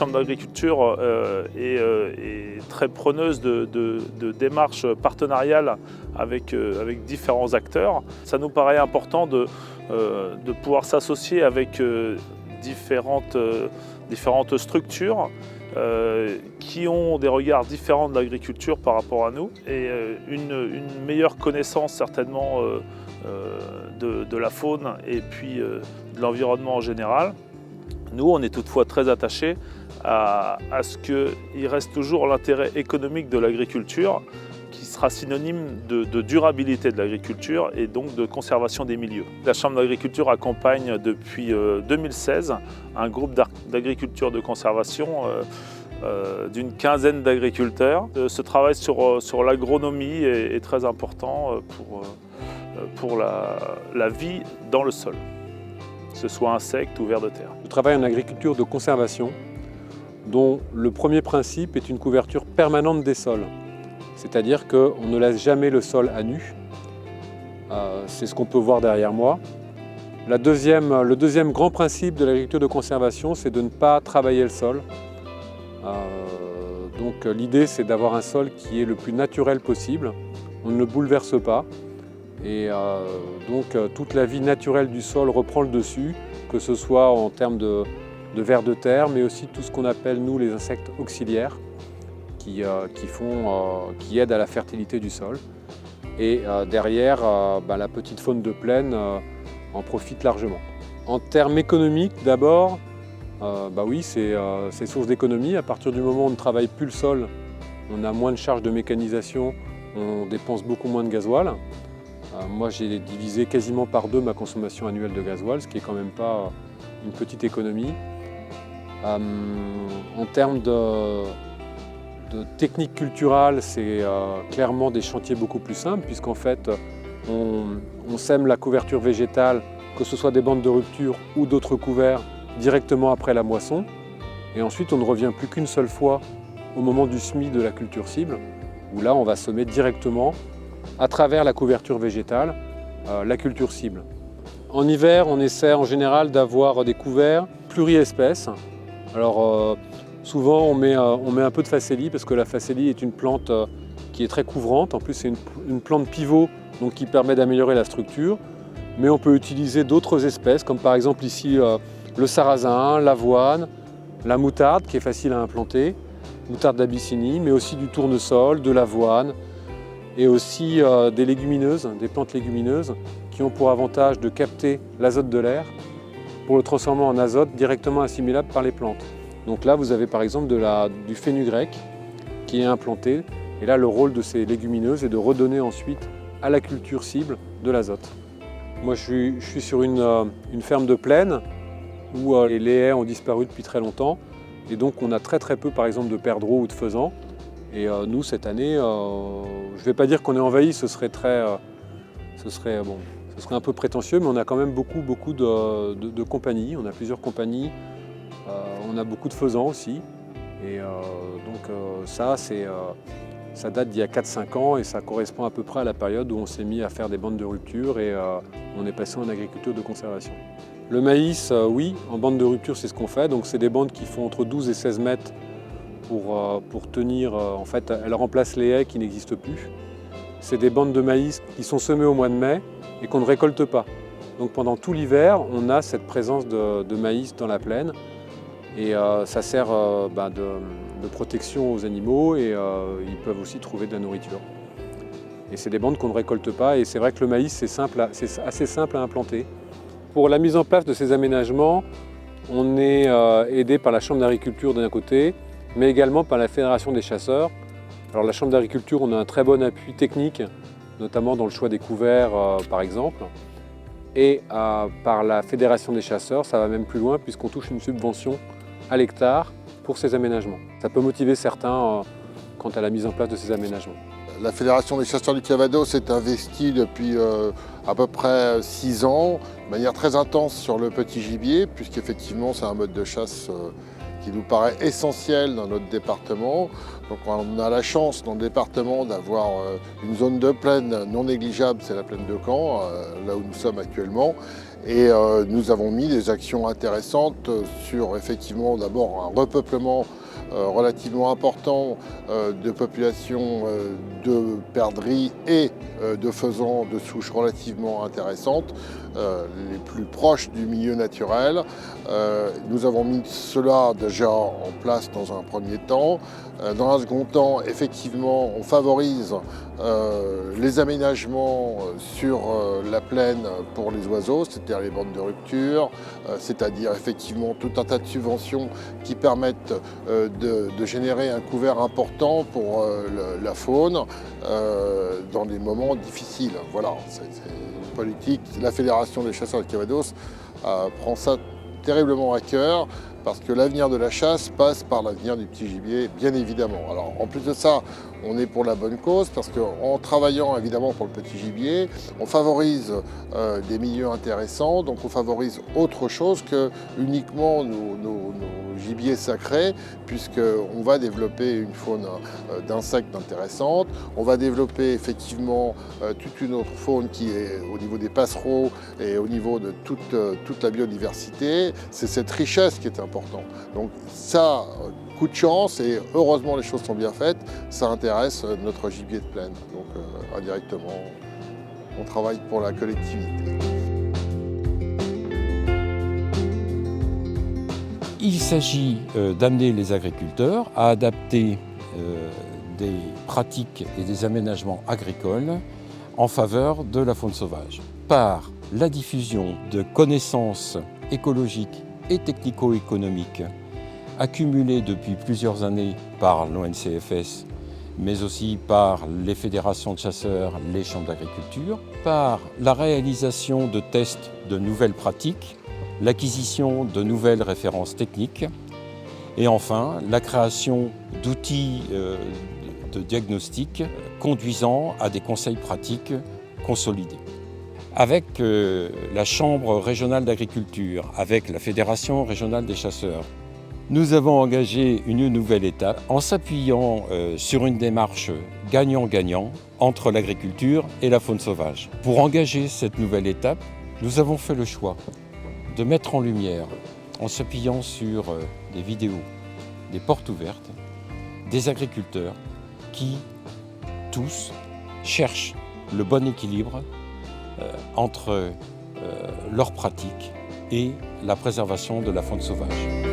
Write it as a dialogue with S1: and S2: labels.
S1: Chambre d'agriculture est très preneuse de démarches partenariales avec différents acteurs. Ça nous paraît important de pouvoir s'associer avec différentes structures qui ont des regards différents de l'agriculture par rapport à nous et une meilleure connaissance certainement de la faune et puis de l'environnement en général. Nous, on est toutefois très attachés à ce qu'il reste toujours l'intérêt économique de l'agriculture qui sera synonyme de durabilité de l'agriculture et donc de conservation des milieux. La Chambre d'agriculture accompagne depuis 2016 un groupe d'agriculture de conservation d'une quinzaine d'agriculteurs. Ce travail sur l'agronomie est très important pour la vie dans le sol, que ce soit insectes ou vers de terre.
S2: Je travaille en agriculture de conservation dont le premier principe est une couverture permanente des sols. C'est-à-dire qu'on ne laisse jamais le sol à nu. C'est ce qu'on peut voir derrière moi. Le deuxième grand principe de l'agriculture de conservation, c'est de ne pas travailler le sol. Donc l'idée, c'est d'avoir un sol qui est le plus naturel possible. On ne le bouleverse pas. Et donc toute la vie naturelle du sol reprend le dessus, que ce soit en termes de vers de terre, mais aussi tout ce qu'on appelle, nous, les insectes auxiliaires, qui aident à la fertilité du sol. Et derrière, la petite faune de plaine en profite largement. En termes économiques, d'abord, oui, c'est source d'économie. À partir du moment où on ne travaille plus le sol, on a moins de charges de mécanisation, on dépense beaucoup moins de gasoil. Moi, j'ai divisé quasiment par 2 ma consommation annuelle de gasoil, ce qui est quand même pas une petite économie. En termes de technique culturale, c'est clairement des chantiers beaucoup plus simples, puisqu'en fait, on sème la couverture végétale, que ce soit des bandes de rupture ou d'autres couverts, directement après la moisson. Et ensuite, on ne revient plus qu'une seule fois au moment du semis de la culture cible, où là, on va semer directement, à travers la couverture végétale, la culture cible. En hiver, on essaie en général d'avoir des couverts pluriespèces. Alors, souvent, on met un peu de facélie parce que la facélie est une plante qui est très couvrante. En plus, c'est une plante pivot donc qui permet d'améliorer la structure. Mais on peut utiliser d'autres espèces, comme par exemple ici le sarrasin, l'avoine, la moutarde qui est facile à implanter, moutarde d'Abyssinie, mais aussi du tournesol, de l'avoine et aussi des légumineuses, des plantes légumineuses qui ont pour avantage de capter l'azote de l'air pour le transformer en azote directement assimilable par les plantes. Donc là, vous avez par exemple du fenugrec qui est implanté. Et là, le rôle de ces légumineuses est de redonner ensuite à la culture cible de l'azote. Moi, je suis sur une ferme de plaine où les haies ont disparu depuis très longtemps. Et donc, on a très très peu, par exemple, de perdreaux ou de faisans. Et nous, cette année, je ne vais pas dire qu'on est envahi, ce serait un peu prétentieux, mais on a quand même beaucoup de compagnies. On a plusieurs compagnies. On a beaucoup de faisans aussi. Et ça date d'il y a 4-5 ans et ça correspond à peu près à la période où on s'est mis à faire des bandes de rupture et on est passé en agriculture de conservation. Le maïs, oui, en bande de rupture, c'est ce qu'on fait. Donc c'est des bandes qui font entre 12 et 16 mètres pour tenir. En fait, elles remplacent les haies qui n'existent plus. C'est des bandes de maïs qui sont semées au mois de mai et qu'on ne récolte pas. Donc pendant tout l'hiver, on a cette présence de maïs dans la plaine. Et ça sert de protection aux animaux et ils peuvent aussi trouver de la nourriture. Et c'est des bandes qu'on ne récolte pas et c'est vrai que le maïs, c'est assez simple à implanter. Pour la mise en place de ces aménagements, on est aidé par la Chambre d'agriculture d'un côté, mais également par la Fédération des chasseurs. Alors la Chambre d'agriculture, on a un très bon appui technique, notamment dans le choix des couverts par exemple. Et par la Fédération des chasseurs, ça va même plus loin puisqu'on touche une subvention à l'hectare pour ces aménagements. Ça peut motiver certains quant à la mise en place de ces aménagements.
S3: La Fédération des chasseurs du Calvados s'est investie depuis à peu près 6 ans, de manière très intense sur le petit gibier, puisqu'effectivement c'est un mode de chasse qui nous paraît essentiel dans notre département. Donc on a la chance dans le département d'avoir une zone de plaine non négligeable, c'est la plaine de Caen, là où nous sommes actuellement. Et nous avons mis des actions intéressantes sur effectivement d'abord un repeuplement relativement important de populations de perdrix et de faisans de souches relativement intéressantes, les plus proches du milieu naturel. Nous avons mis cela déjà en place dans un premier temps. Dans un second temps, effectivement, on favorise les aménagements sur la plaine pour les oiseaux, c'est-à-dire les bandes de rupture, c'est-à-dire effectivement tout un tas de subventions qui permettent de générer un couvert important pour la faune dans des moments difficiles. Voilà, c'est une politique. La Fédération des chasseurs du Calvados prend ça terriblement à cœur parce que l'avenir de la chasse passe par l'avenir du petit gibier, bien évidemment. Alors en plus de ça, on est pour la bonne cause parce qu'en travaillant évidemment pour le petit gibier, on favorise des milieux intéressants, donc on favorise autre chose que uniquement nos gibiers sacrés, puisqu'on va développer une faune d'insectes intéressante, on va développer effectivement toute une autre faune qui est au niveau des passereaux et au niveau de toute la biodiversité. C'est cette richesse qui est importante. Donc ça, coup de chance, et heureusement les choses sont bien faites, ça intéresse notre gibier de plaine. Donc indirectement, on travaille pour la collectivité.
S4: Il s'agit d'amener les agriculteurs à adapter des pratiques et des aménagements agricoles en faveur de la faune sauvage par la diffusion de connaissances écologiques et technico-économiques accumulées depuis plusieurs années par l'ONCFS, mais aussi par les fédérations de chasseurs, les chambres d'agriculture, par la réalisation de tests de nouvelles pratiques, l'acquisition de nouvelles références techniques et enfin la création d'outils de diagnostic conduisant à des conseils pratiques consolidés. Avec la Chambre régionale d'agriculture, avec la Fédération régionale des chasseurs, nous avons engagé une nouvelle étape en s'appuyant sur une démarche gagnant-gagnant entre l'agriculture et la faune sauvage. Pour engager cette nouvelle étape, nous avons fait le choix de mettre en lumière, en s'appuyant sur des vidéos, des portes ouvertes, des agriculteurs qui, tous, cherchent le bon équilibre entre leurs pratiques et la préservation de la faune sauvage.